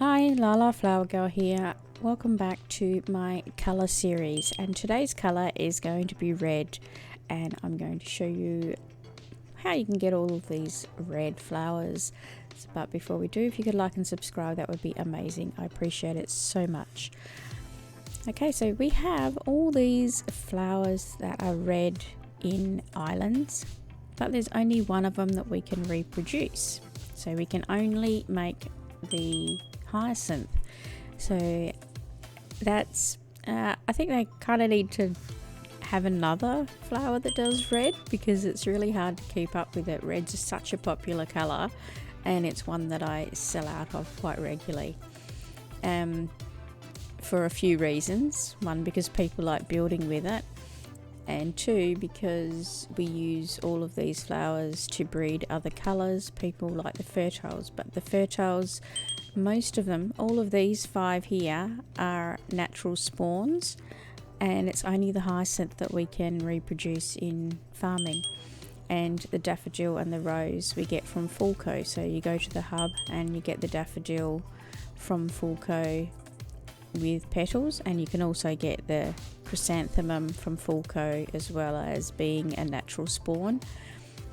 Hi, Lala Flower Girl here. Welcome back to my colour series, and today's colour is going to be red, and I'm going to show you how you can get all of these red flowers. But before we do, if you could like and subscribe, that would be amazing. I appreciate it so much. Okay, so we have all these flowers that are red in islands, but there's only one of them that we can reproduce. So we can only make the Hyacinth. So that's I think they kind of need to have another flower that does red, because it's really hard to keep up with it. Red's such a popular color, and it's one that I sell out of quite regularly, for a few reasons. One, because people like building with it, and two, because we use all of these flowers to breed other colors. People like the fertiles, but the fertiles, most of them, all of these 5 here, are natural spawns, and it's only the hyacinth that we can reproduce in farming. And the daffodil and the rose we get from Fulco. So you go to the hub and you get the daffodil from Fulco with petals, and you can also get the chrysanthemum from Fulco, as well as being a natural spawn.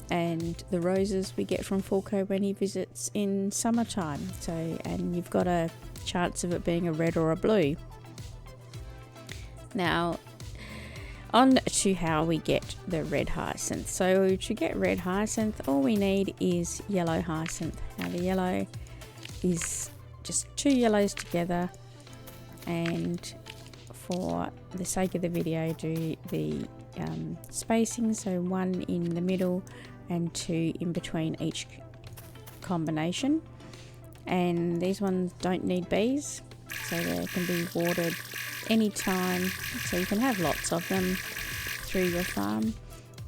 And the roses we get from Fulco when he visits in summertime. So, and you've got a chance of it being a red or a blue. Now, on to how we get the red hyacinth. So to get red hyacinth, all we need is yellow hyacinth. Now the yellow is just 2 yellows together, and for the sake of the video, do the spacing, so 1 in the middle and 2 in between each combination. And these ones don't need bees, so they can be watered anytime, so you can have lots of them through your farm,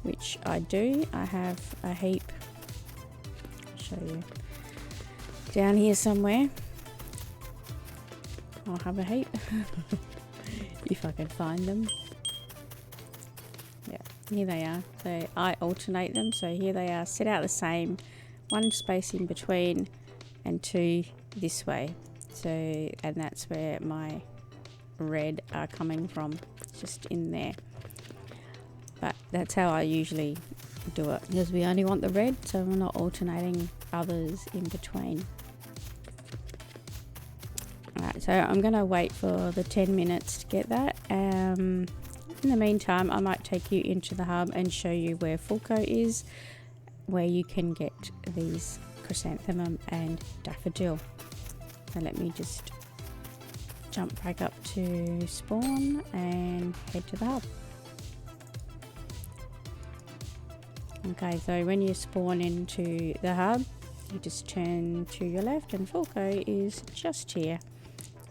which I do. I have a heap. I'll show you down here somewhere. I'll have a heap if I can find them. Yeah, here they are. So I alternate them. So here they are, set out the same, 1 space in between and 2 this way. So, and that's where my red are coming from, just in there. But that's how I usually do it, because we only want the red, so we're not alternating others in between. Alright, so I'm going to wait for the 10 minutes to get that. In the meantime, I might take you into the hub and show you where Fulco is, where you can get these chrysanthemum and daffodil. So let me just jump back up to spawn and head to the hub. Okay, so when you spawn into the hub, you just turn to your left and Fulco is just here.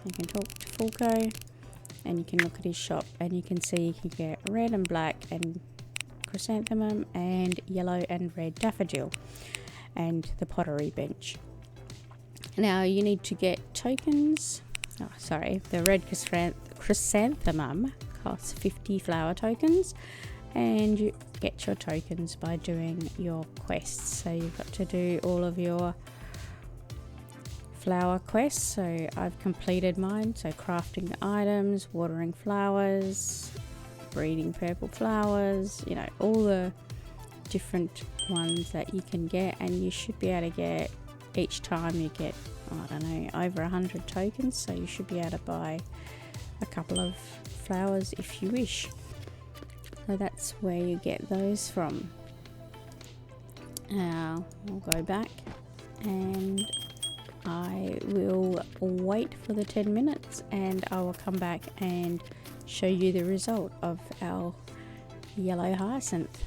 You can talk to Fulco and you can look at his shop, and you can see you can get red and black and chrysanthemum and yellow and red daffodil and the pottery bench. Now you need to get tokens. Oh, sorry, the red chrysanthemum costs 50 flower tokens, and you get your tokens by doing your quests. So you've got to do all of your flower quests. So I've completed mine, so crafting items, watering flowers, breeding purple flowers, you know, all the different ones that you can get, and you should be able to get, each time you get, I don't know, over 100 tokens, so you should be able to buy a couple of flowers if you wish. So that's where you get those from. Now we'll go back, and I will wait for the 10 minutes, and I will come back and show you the result of our yellow hyacinth.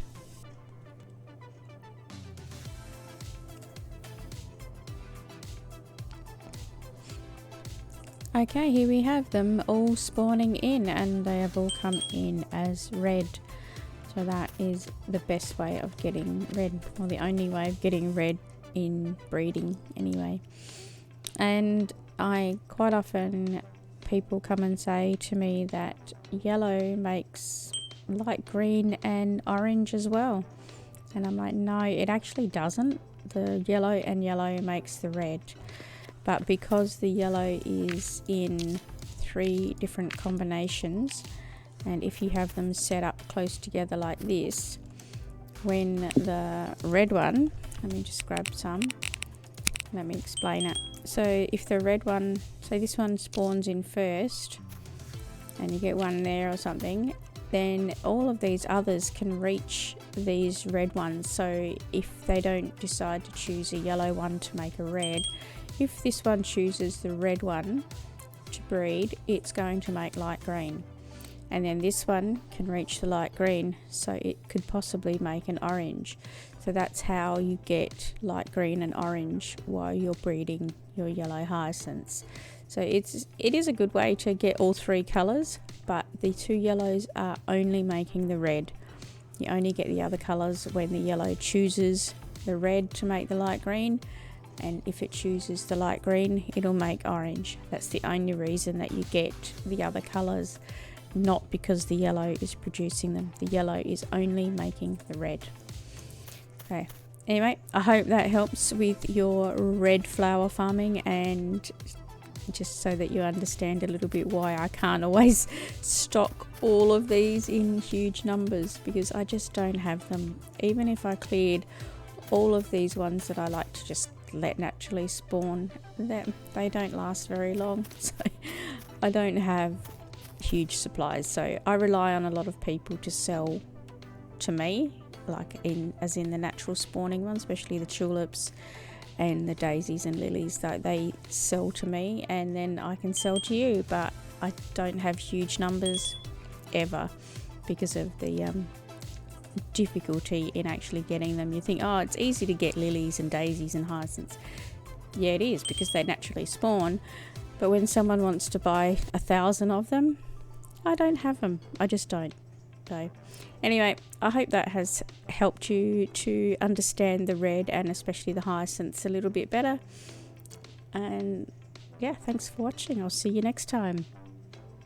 Okay, here we have them all spawning in, and they have all come in as red. So that is the best way of getting red, or the only way of getting red in breeding anyway. And I quite often, people come and say to me that yellow makes light green and orange as well, and I'm like, no, it actually doesn't. The yellow and yellow makes the red. but because the yellow is in 3 different combinations, and if you have them set up close together like this, when the red one, let me just grab some, let me explain it. So if the red one, say this one spawns in first and you get one there or something, then all of these others can reach these red ones. So if they don't decide to choose a yellow one to make a red, if this one chooses the red one to breed, it's going to make light green. And then this one can reach the light green, so it could possibly make an orange. So that's how you get light green and orange while you're breeding your yellow hyacinths. So it is a good way to get all 3 colours, but the 2 yellows are only making the red. You only get the other colours when the yellow chooses the red to make the light green, and if it chooses the light green, it'll make orange. That's the only reason that you get the other colours, not because the yellow is producing them. The yellow is only making the red. Okay, anyway, I hope that helps with your red flower farming, and just so that you understand a little bit why I can't always stock all of these in huge numbers, because I just don't have them. Even if I cleared all of these ones that I like to just let naturally spawn, they don't last very long. So I don't have huge supplies, so I rely on a lot of people to sell to me, like as in the natural spawning ones, especially the tulips and the daisies and lilies, that they sell to me and then I can sell to you. But I don't have huge numbers ever because of the difficulty in actually getting them. You think, oh, it's easy to get lilies and daisies and hyacinths. Yeah, it is, because they naturally spawn, but when someone wants to buy 1,000 of them, I don't have them. I just don't. So anyway, I hope that has helped you to understand the red and especially the hyacinths a little bit better. And yeah, thanks for watching. I'll see you next time.